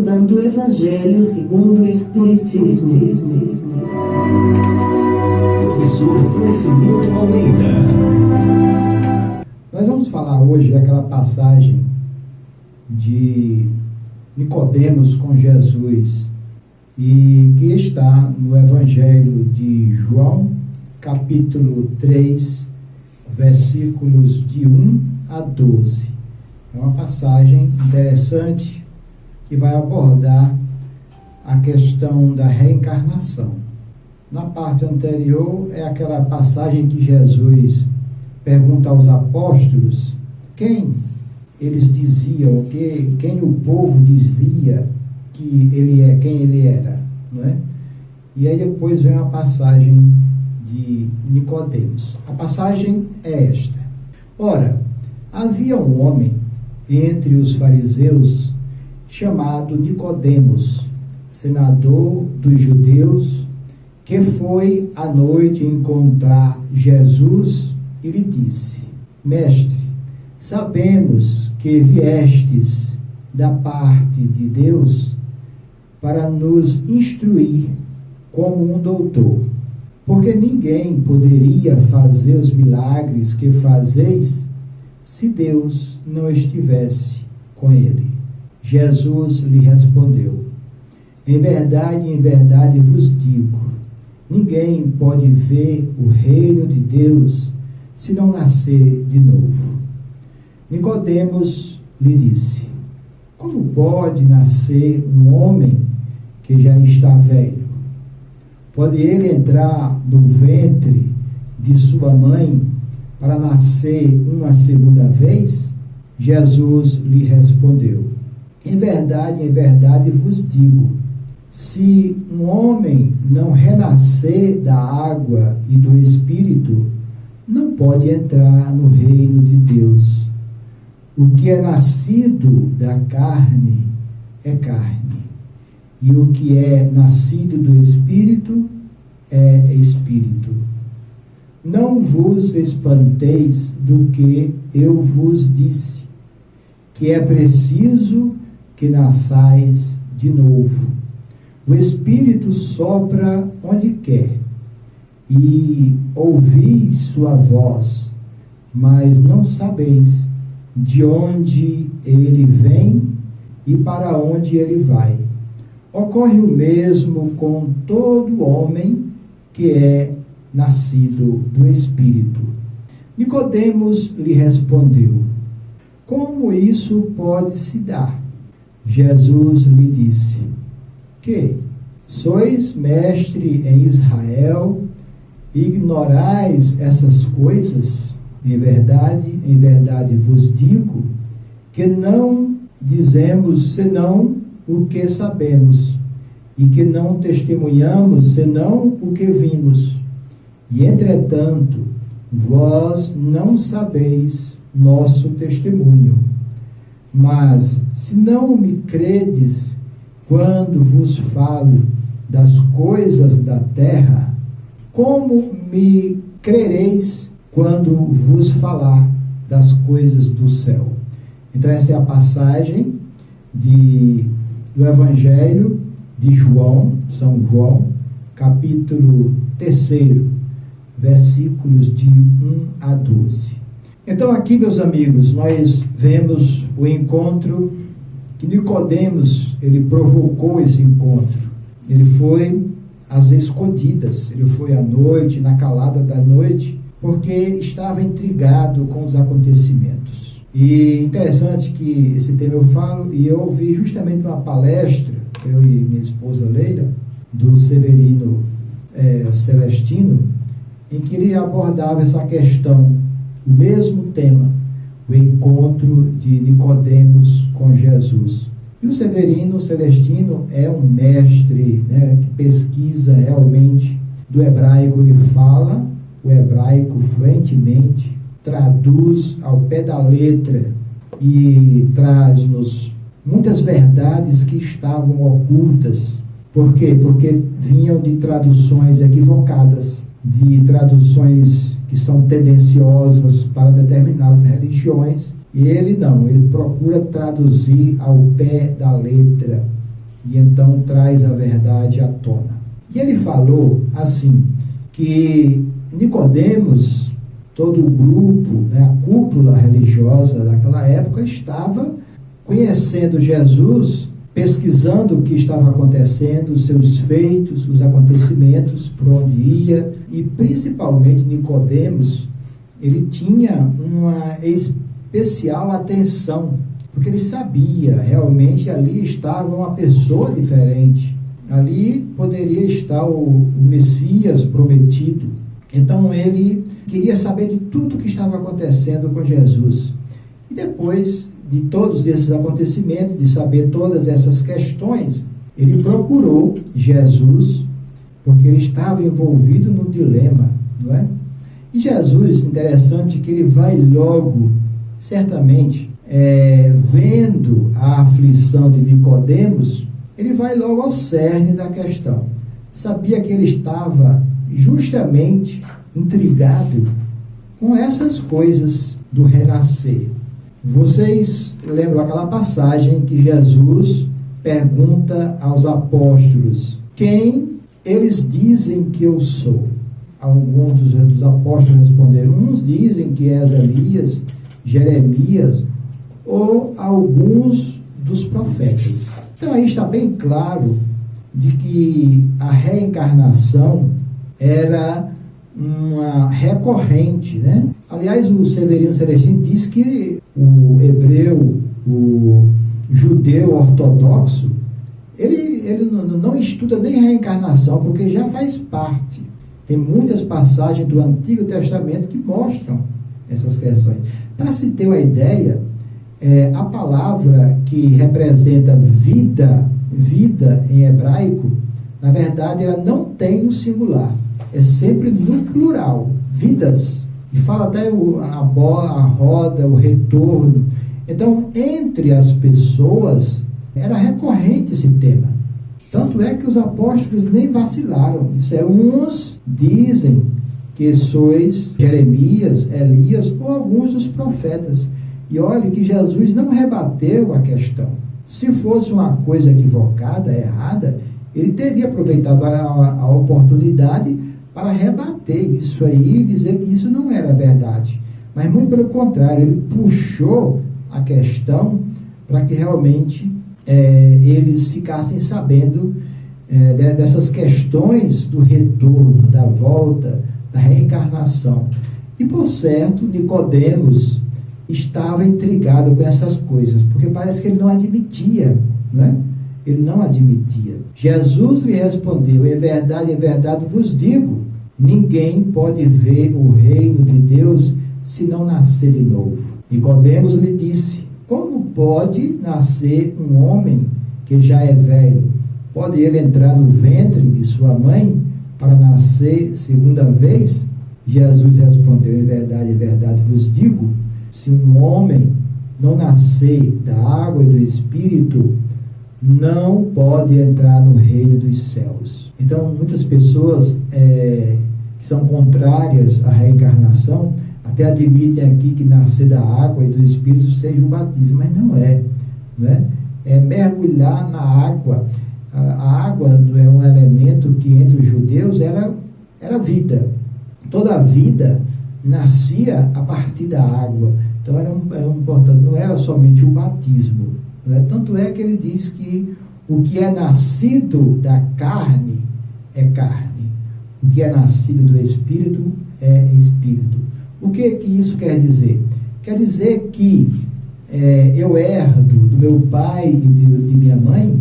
estudando o Evangelho segundo o Espiritismo. Professor Francimito Almeida. Nós vamos falar hoje daquela passagem de Nicodemos com Jesus e que está no Evangelho de João, capítulo 3, versículos de 1 a 12. É uma passagem interessante que vai abordar a questão da reencarnação. Na parte anterior é aquela passagem que Jesus pergunta aos apóstolos quem eles diziam, quem o povo dizia que ele é, quem ele era, não é? E aí depois vem a passagem de Nicodemos. A passagem é esta: ora, havia um homem entre os fariseus chamado Nicodemos, senador dos judeus, que foi à noite encontrar Jesus e lhe disse: Mestre, sabemos que viestes da parte de Deus para nos instruir como um doutor, porque ninguém poderia fazer os milagres que fazeis se Deus não estivesse com ele. Jesus lhe respondeu: em verdade vos digo, ninguém pode ver o reino de Deus se não nascer de novo. Nicodemos lhe disse: como pode nascer um homem que já está velho? Pode ele entrar no ventre de sua mãe para nascer uma segunda vez? Jesus lhe respondeu: em verdade vos digo, se um homem não renascer da água e do Espírito, não pode entrar no reino de Deus. O que é nascido da carne é carne, e o que é nascido do Espírito é Espírito. Não vos espanteis do que eu vos disse, que é preciso que nasçais de novo. O Espírito sopra onde quer, e ouvis sua voz, mas não sabeis de onde ele vem e para onde ele vai. Ocorre o mesmo com todo homem que é nascido do Espírito. Nicodemos lhe respondeu: como isso pode se dar? Jesus lhe disse: que sois mestre em Israel e ignorais essas coisas? Em verdade vos digo que não dizemos senão o que sabemos, e que não testemunhamos senão o que vimos. E entretanto, vós não sabeis nosso testemunho. Mas se não me credes quando vos falo das coisas da terra, como me crereis quando vos falar das coisas do céu? Então essa é a passagem do Evangelho de João, São João, capítulo 3, versículos de 1 a 12. Então aqui, meus amigos, nós vemos o encontro que Nicodemos, ele provocou esse encontro. Ele foi às escondidas, ele foi à noite, na calada da noite, porque estava intrigado com os acontecimentos. E interessante que esse tema eu falo, e eu ouvi justamente uma palestra, eu e minha esposa Leila, do Severino Celestino, em que ele abordava essa questão, o mesmo tema, o encontro de Nicodemos com Jesus. E o Severino Celestino é um mestre, que pesquisa realmente do hebraico. Ele fala o hebraico fluentemente, traduz ao pé da letra e traz-nos muitas verdades que estavam ocultas. Por quê? Porque vinham de traduções equivocadas, de traduções que são tendenciosas para determinadas religiões, e ele não, ele procura traduzir ao pé da letra e então traz a verdade à tona. E ele falou assim, que Nicodemos, todo o grupo, né, a cúpula religiosa daquela época, estava conhecendo Jesus, pesquisando o que estava acontecendo, os seus feitos, os acontecimentos, por onde ia, e principalmente Nicodemos, ele tinha uma especial atenção, porque ele sabia, realmente ali estava uma pessoa diferente, ali poderia estar o Messias prometido. Então ele queria saber de tudo o que estava acontecendo com Jesus. E depois de todos esses acontecimentos, de saber todas essas questões, ele procurou Jesus, porque ele estava envolvido no dilema, não é? E Jesus, interessante que ele vai logo, certamente, vendo a aflição de Nicodemos, ele vai logo ao cerne da questão. Sabia que ele estava justamente intrigado com essas coisas do renascer. Vocês lembram aquela passagem que Jesus pergunta aos apóstolos: quem eles dizem que eu sou? Alguns dos apóstolos responderam: uns dizem que és Elias, Jeremias ou alguns dos profetas. Então aí está bem claro de que a reencarnação era uma recorrente, né? Aliás, o Severino Celestino diz que o hebreu, o judeu ortodoxo, ele não estuda nem reencarnação, porque já faz parte. Tem muitas passagens do Antigo Testamento que mostram essas questões. Para se ter uma ideia, a palavra que representa vida em hebraico, na verdade, ela não tem no singular. É sempre no plural, vidas. E fala até a bola, a roda, o retorno. Então, entre as pessoas, era recorrente esse tema. Tanto é que os apóstolos nem vacilaram. Disseram: uns dizem que sois Jeremias, Elias ou alguns dos profetas. E olha que Jesus não rebateu a questão. Se fosse uma coisa equivocada, errada, ele teria aproveitado a oportunidade para rebater isso aí e dizer que isso não era verdade. Mas muito pelo contrário, ele puxou a questão para que realmente eles ficassem sabendo dessas questões do retorno, da volta, da reencarnação. E, por certo, Nicodemos estava intrigado com essas coisas, porque parece que ele não admitia, não é? Ele não admitia. Jesus lhe respondeu: em verdade vos digo, ninguém pode ver o reino de Deus se não nascer de novo. Nicodemos lhe disse: como pode nascer um homem que já é velho? Pode ele entrar no ventre de sua mãe para nascer segunda vez? Jesus respondeu: em verdade vos digo, se um homem não nascer da água e do Espírito, não pode entrar no reino dos céus. Então, muitas pessoas que são contrárias à reencarnação até admitem aqui que nascer da água e do Espírito seja o batismo, mas não é. É mergulhar na água. A água é um elemento que entre os judeus era vida. Toda a vida nascia a partir da água. Então era importante, não era somente o batismo. Não é? Tanto é que ele diz que o que é nascido da carne é carne. O que é nascido do Espírito é Espírito. O que isso quer dizer? Quer dizer que eu herdo do meu pai e de minha mãe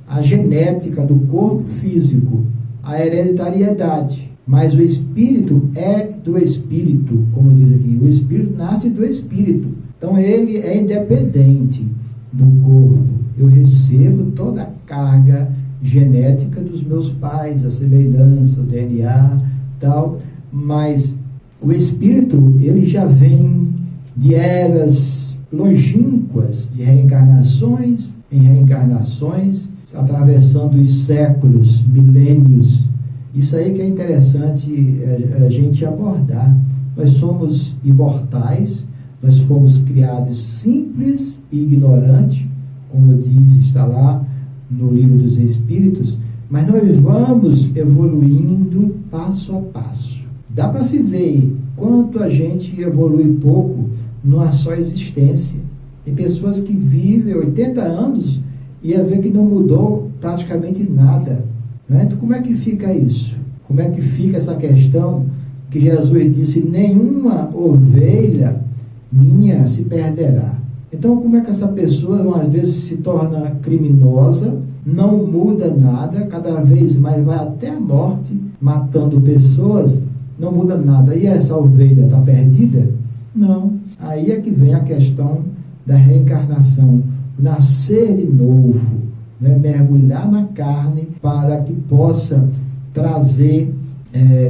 a genética do corpo físico, a hereditariedade. Mas o Espírito é do Espírito, como diz aqui. O Espírito nasce do Espírito. Então ele é independente do corpo. Eu recebo toda a carga genética dos meus pais, a semelhança, o DNA, tal. Mas o Espírito, ele já vem de eras longínquas, de reencarnações em reencarnações, atravessando os séculos, milênios. Isso aí que é interessante a gente abordar. Nós somos imortais, nós fomos criados simples e ignorantes, como diz, está lá no Livro dos Espíritos, mas nós vamos evoluindo passo a passo. Dá para se ver quanto a gente evolui pouco numa só existência. Tem pessoas que vivem 80 anos e ia ver que não mudou praticamente nada. Né? Então, como é que fica isso? Como é que fica essa questão que Jesus disse, nenhuma ovelha minha se perderá? Então, como é que essa pessoa, às vezes, se torna criminosa, não muda nada, cada vez mais vai até a morte, matando pessoas, não muda nada. E essa ovelha está perdida? Não. Aí é que vem a questão da reencarnação, nascer de novo, né? Mergulhar na carne para que possa trazer,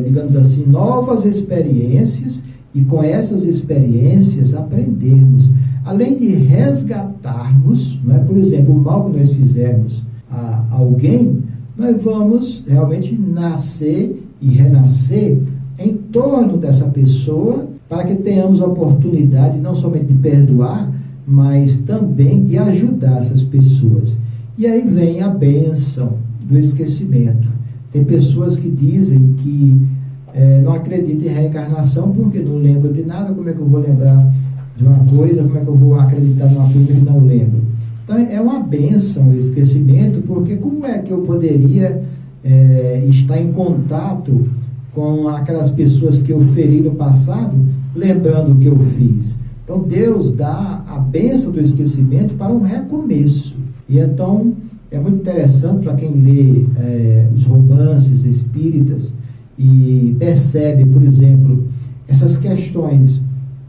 digamos assim, novas experiências e com essas experiências aprendermos. Além de resgatarmos, não é? Por exemplo, o mal que nós fizermos a alguém, nós vamos realmente nascer e renascer em torno dessa pessoa para que tenhamos a oportunidade não somente de perdoar, mas também de ajudar essas pessoas. E aí vem a bênção do esquecimento. Tem pessoas que dizem que não acreditam em reencarnação porque não lembram de nada. Como é que eu vou lembrar de uma coisa? Como é que eu vou acreditar numa coisa que não lembro? Então é uma bênção o esquecimento, porque como é que eu poderia estar em contato com aquelas pessoas que eu feri no passado, lembrando o que eu fiz? Então Deus dá a bênção do esquecimento para um recomeço. E então é muito interessante para quem lê os romances espíritas e percebe, por exemplo, essas questões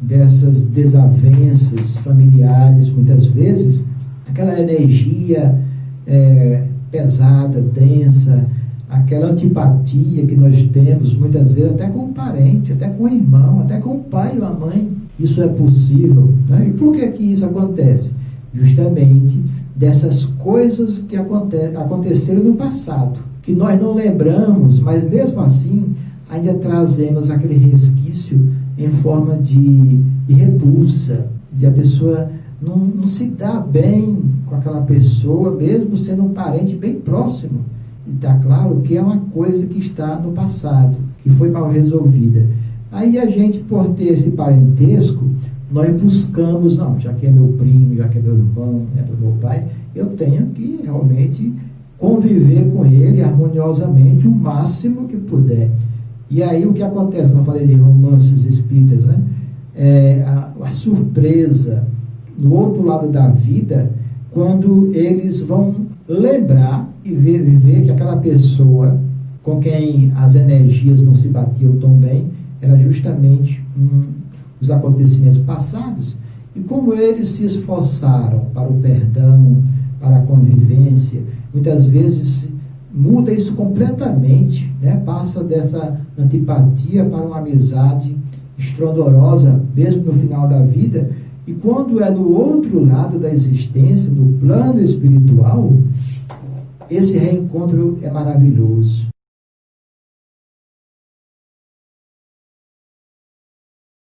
dessas desavenças familiares, muitas vezes, aquela energia pesada, densa, aquela antipatia que nós temos, muitas vezes, até com o parente, até com o irmão, até com o pai ou a mãe. Isso é possível, né? E por que que isso acontece? Justamente dessas coisas que aconteceram no passado, que nós não lembramos, mas mesmo assim ainda trazemos aquele resquício em forma de repulsa, de a pessoa não se dá bem com aquela pessoa, mesmo sendo um parente bem próximo. E está claro que é uma coisa que está no passado, que foi mal resolvida. Aí a gente, por ter esse parentesco, nós buscamos, não, já que é meu primo, já que é meu irmão, é meu pai, eu tenho que realmente conviver com ele harmoniosamente o máximo que puder. E aí o que acontece, como eu falei de romances espíritas, né? A surpresa no outro lado da vida, quando eles vão lembrar e ver que aquela pessoa com quem as energias não se batiam tão bem, era justamente os acontecimentos passados, e como eles se esforçaram para o perdão, para a convivência, muitas vezes muda isso completamente, né? Passa dessa antipatia para uma amizade estrondorosa, mesmo no final da vida, e quando é no outro lado da existência, no plano espiritual, esse reencontro é maravilhoso.